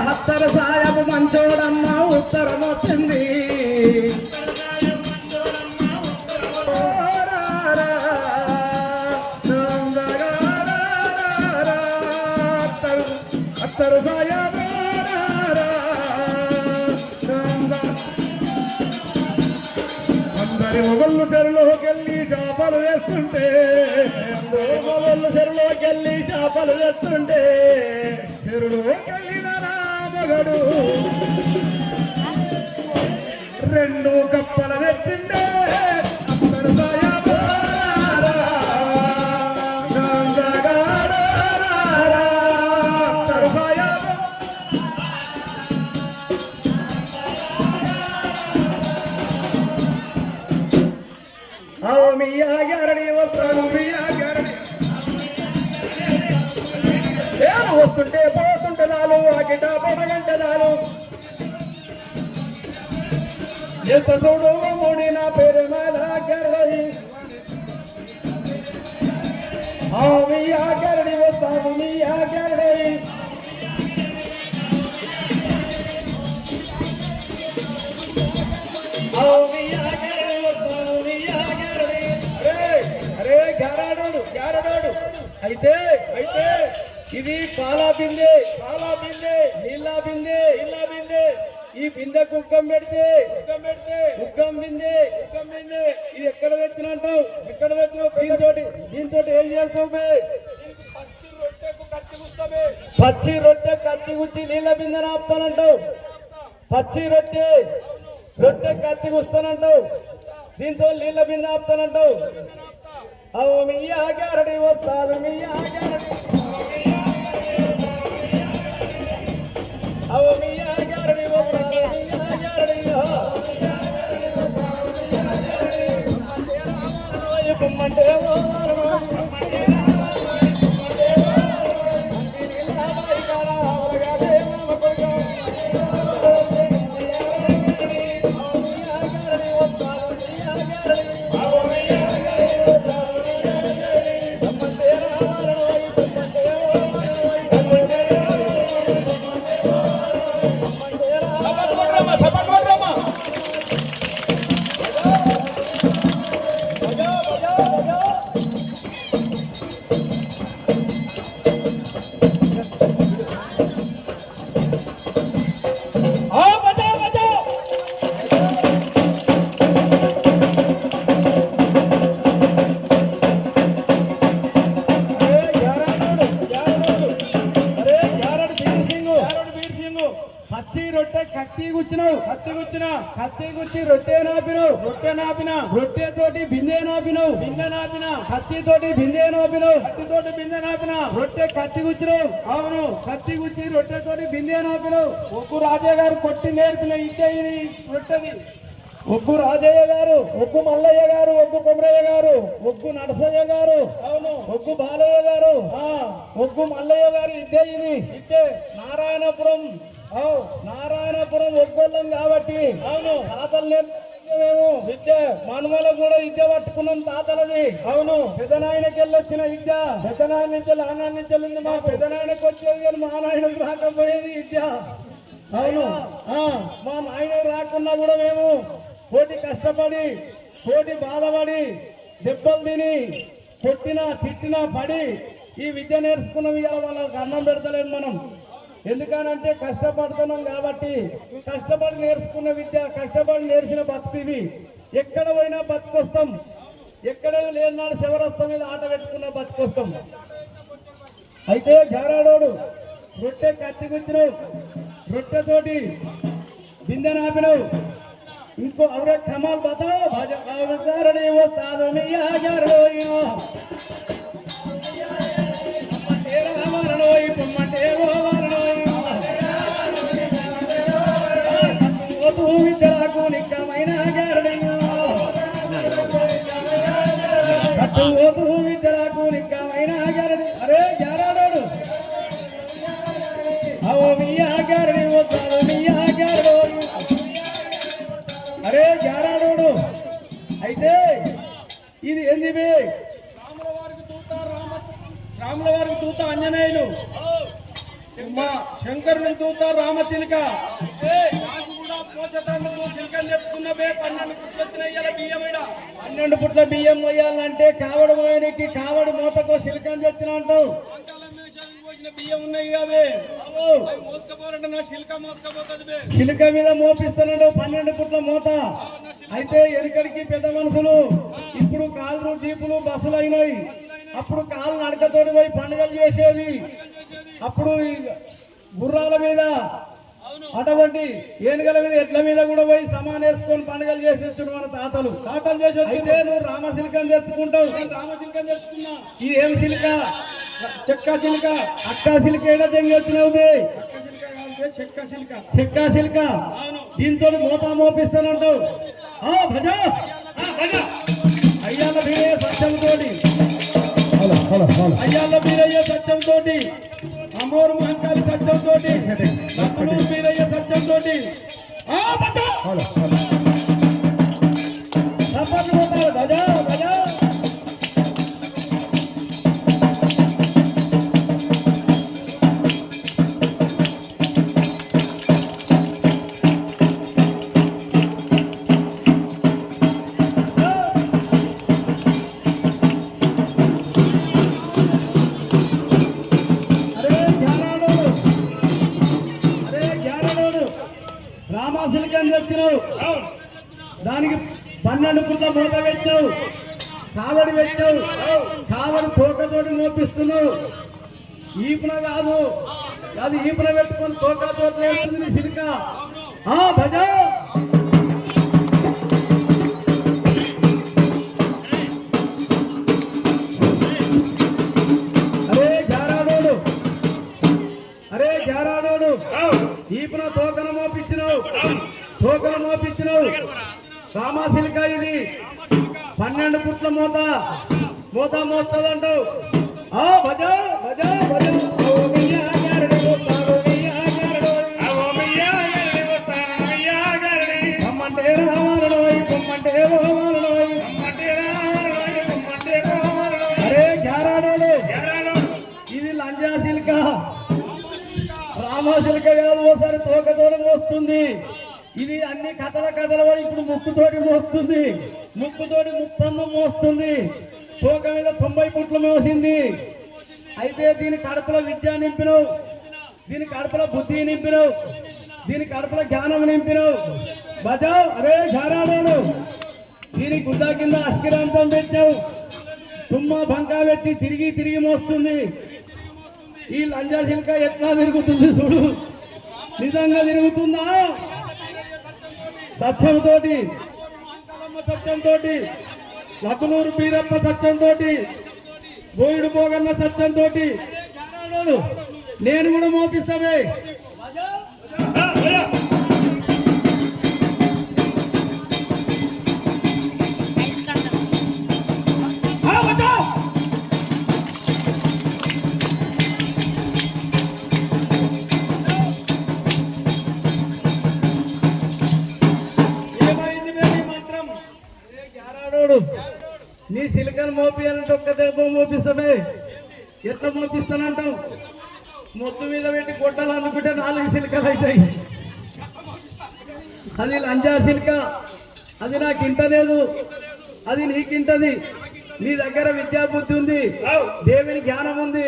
హస్తర సాయపు మంచోడమ్మ ఉత్తరం వచ్చింది హస్తర సాయపు అందరి మొగళ్ళు చెరువులోకెళ్ళి చేపలు వేస్తుంటే మొగళ్ళు చెరువులోకెళ్ళి చేపలు వేస్తుంటే చెరువులోకెళ్ళిన మగడు రెండు కప్పల వెత్తిండే వస్తుంటే పోతుంటే నాలు అగిట పొడగంటే నాలు ఎంత చూడు మూడి నా పేరు మేళి గరడి వస్తాను మీ గరడి అయితే అయితే ఇది పాలా బిందె నీళ్ళ బిందె ఈ బిందె కుక్కం పెడితే కుక్కం బిందె ఇది ఎక్కడ తెచ్చినంటావు దీంతో ఏం చేస్తావు పచ్చి రొట్టె కత్తి గుచ్చి నీళ్ళ బిందెని ఆపుతానంటావు పచ్చి రొట్టె కత్తి గుస్తానంటావు దీంతో నీళ్ళ బిందె ఆపుతానంటావు అవు మీ ఆగారడి వస్తారు మీ ఆగారడి అవు మీ ఆగారడి వస్తారు కుమ్మంటే కత్తి గుచ్చి రొట్టె నాపినావు రొట్టె తోటి బిందె నాపినావు కత్తి తోటి బిందె నాపినా రొట్టె కత్తి గుచ్చినావు అవును కత్తి గుచ్చి రొట్టె తోటి బిందె నాపినావు ఒగ్గు రాజయ్య గారు కొట్టి నేర్పిన ఇచ్చే ఇది రొట్టెది ఒగ్గు రాజయ్య గారు ఒగ్గు మల్లయ్య గారు ఒగ్గు కొమరయ్య గారు ఒగ్గు నరసయ్య గారు అవును ఒగ్గు బాలయ్య గారు ఒగ్గు మల్లయ్య గారు ఇద్దే ఇది ఇద్దే నారాయణపురం ఒగ్గోళ్ళం కాబట్టి అవును తాతలు మేము విద్య మనమలకు కూడా విద్య పట్టుకున్నాం తాతలది అవును పెద్దనాయనకి వెళ్ళొచ్చిన విద్య పెద్దనాయన నుంచి నాన్న నుంచి వెళ్ళింది మా పెద్దనాయనకి వచ్చేది కానీ మా నాయనకు రాకపోయేది విద్య అవును మా నాయనకు రాకున్నా కూడా మేము కోటి కష్టపడి కోటి బాధపడి దెబ్బలు తిని కొట్టినా తిట్టినా పడి ఈ విద్య నేర్చుకున్నాం ఇవాళ వాళ్ళకి అన్నం పెడతలేము మనం ఎందుకనంటే కష్టపడుతున్నాం కాబట్టి కష్టపడి నేర్చుకున్న విద్య కష్టపడి నేర్చిన బతుకు ఇది ఎక్కడ పోయినా బతుకొస్తాం ఎక్కడ లేనాడు శివరస్తం మీద ఆట పెట్టుకున్న బతుకొస్తాం అయితే జారాడోడు రొట్టె కత్తి గుచ్చినావు రొట్టెతోటి బిందె నాపినావు ఇంకో అవరే కమాల్ బతావు విద్యలకు నిక్కమైన విద్యలకు నిక్కమైన అరే జారాడోడు అవో మియా గారడి వద్దాడు మియా గారడు అరే జారాడోడు అయితే ఇది ఏంది రాముల వారికి దూత ఆంజనేయులు శంకరుని దూత రామచిలుక నాకు కూడా పోచతాండకు చిలుకని తెచ్చుకున్నవే 12 పుట్లు వచ్చినాయి ఇలా బియ్యం 12 పుట్ల బియ్యం పోయాలంటే కావడి పోయడానికి కావడి మూతకు చిలుకని తెచ్చిన అంటావు బియ్యం ఉన్నాయి అవే మోసుకపోవాలంటే నా మోసుకపోతుంది చిలుక మీద మోపిస్తున్నాడు 12 పుట్ల మూత అయితే ఎక్కడికి పెద్ద మనుషులు ఇప్పుడు కార్లు జీపులు బస్సులు అయినాయి అప్పుడు కాళ్ళు నడకతోటి పోయి పండుగలు చేసేది అప్పుడు గుర్రాల మీద అటువంటి ఏనుగల మీద ఎడ్ల మీద కూడా పోయి సమానేసుకొని పండుగలు చేసేస్తాడు మన తాతలు చేసి అయితే నువ్వు రామశిల్కం తెచ్చుకుంటావు రామశిల్కం తెచ్చుకున్నా ఇది ఏం శిల్క చెక్క చిలుక అక్కా శిల్క ఏడా తెంగి వచ్చినావు చెక్క శిల్క దీంతో మోతా మోపిస్తానంటావు భజ అయ్యాల మీరయ్య సత్యంతో అయ్యాల మీరయ్య సత్యంతో అమ్మోరు మహంకాళి సత్యంతో లక్ష్మణూరు మీరయ్య సత్యంతో భజ భజ రామశిల్కని తెచ్చినావు దానికి 12 పుట్ల మూత పెట్టావు కావడి పెట్టావు కావడి తోకతోటి మోపిస్తున్నావు ఈపున కాదు అది ఈపున పెట్టుకొని తోకతోటి వేస్తుంది చిలుక భజ అరే జారాడోడు ఈపున తోకను మోపించినావు రామశిల్క ఇది 12 పుట్ల మూత మోస్తుందంటావు భజ భజ భజ పొమ్మంటే రావాలనోయ్ పొమ్మంటే అరే జారాడోడు ఇది లంజా శిల్క రామశిల్క కాదు ఓసారి తోకతోడు మోస్తుంది ఇది అన్ని కథల ఇప్పుడు ముక్కుతోటి మోస్తుంది ముక్కుతోటి ముప్పన్నం మోస్తుంది తోక మీద 90 పుట్లు మోసింది అయితే దీని కడుపులో విద్య నింపినవు దీని కడుపులో బుద్ధి నింపినవు దీని కడుపులో జ్ఞానం నింపినవు బజావ్ అరే ఝారాడోడు దీని గుడ్డ కింద అస్థిరాంతం పెట్టావు తుమ్మ బంకా పెట్టి తిరిగి మోస్తుంది ఈ లంజా శిల్క ఎట్లా తిరుగుతుంది చూడు నిజంగా తిరుగుతుందా సత్యంతో లకునూరు బీరప్ప సత్యంతో బోయుడు పోగన్న సత్యంతో నేను కూడా మోపిస్తావే నీ సిలికన్ మోపియాలంటే ఒక్క దెబ్బ మోపిస్తామే ఎట్లా మోపిస్తానంటావు మొత్తం మీద పెట్టి గొడ్డలు అనుకుంటే 4 సిలికలు అవుతాయి అది లంజా సిల్క అది నాకు ఇంటలేదు అది నీకింటది నీ దగ్గర విద్యా బుద్ధి ఉంది దేవుని జ్ఞానం ఉంది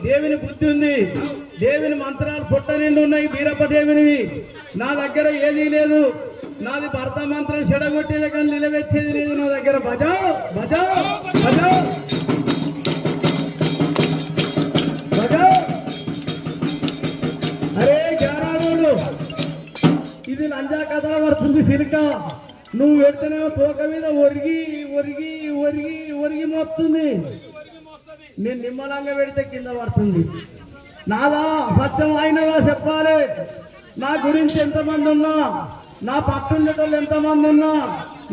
దేవుని బుద్ధి ఉంది దేవుని మంత్రాలు పుట్ట నిండు ఉన్నాయి బీరప్ప దేవునివి నా దగ్గర ఏదీ లేదు నాది భర్త మంత్రం చెడగొట్టేది కానీ నిలబెట్టేది లేదు నా దగ్గర భజా భజా భజా భజా అరే జ్ఞానాలు ఇది లంజా కథ పడుతుంది సిలిక నువ్వు పెడితేనే తోక మీద ఒరిగి మోస్తుంది నేను నిమ్మలంగా పెడితే కింద పడుతుంది నాదా సత్యం అయినదా చెప్పాలి నా గురించి ఎంతమంది ఉన్నా నా పట్టుండేటోళ్ళు ఎంతమంది ఉన్నా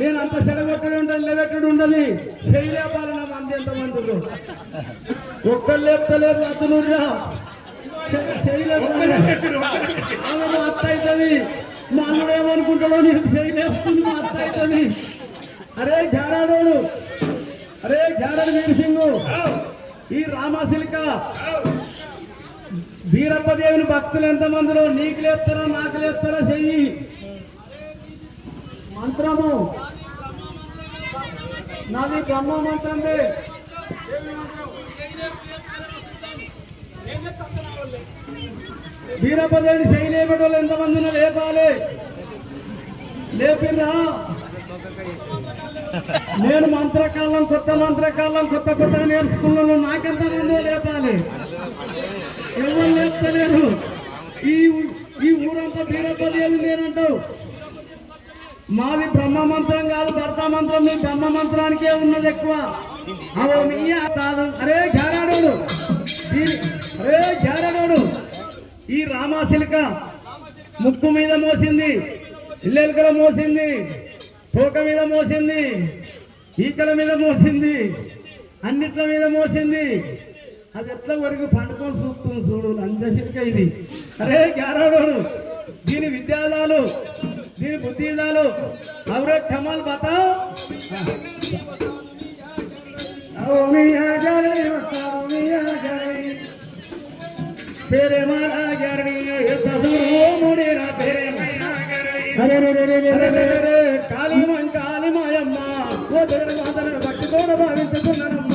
నేను అంత చెడగొట్టడు ఉండాలి నిలబెట్టడు ఉండాలి చేయలేపాలి నా మంది ఎంతమంది ఒక్కరు లేపుతలేరు అతనురా అత్త అవుతుంది మా అన్నుడు ఏమనుకుంటాడో నేను చేయలేస్తుంది మా అత్త అవుతుంది అరే ఘారాడోడు అరే ఘారాడు వీరసింగు ఈ రామశిల్క వీరప్పదేవుని భక్తులు ఎంతమందిలో నీకు లేస్తారో నాకు లేస్తారో చెయ్యి. మంత్రము నాది బ్రహ్మ మంత్రందే. వీరప్పదేవుని చెయ్యి లేపేటోళ్ళు ఎంతమంది ఉన్నా లేపాలి. లేపిరా. నేను మంత్రకాలం కొత్త కొత్తగా నేర్చుకున్నాను. నాకెంతమందో లేపాలి. ఎవరు లేపుతలేరు. ఈ ఊరంతా వీరప్పదేవుని నేనంటావు. మాది బ్రహ్మ మంత్రం కాదు, భర్త మంత్రం. మీ బ్రహ్మ మంత్రానికే ఉన్నది ఎక్కువ. కాదు. అరే జారాడోడు ఈ రామాశిలిక ముక్కు మీద మోసింది, ఇల్లెలుకల మోసింది, తోక మీద మోసింది, ఈకల మీద మోసింది, అన్నిట్ల మీద మోసింది. అది ఎట్లా వరకు పండుకొని చూస్తుంది చూడు. లంచశిలిక ఇది. అరే జారాడోడు దీని విద్యాదాలు, దీని బుద్ధిదాలు. అవరే కమల్ బతా तेरे मारा गरनी ससुरो मुड़ेरा तेरे काली मायम्मा वो तेरे मातन भक्ति तोड़ भाविंचुकुन्ननम्मा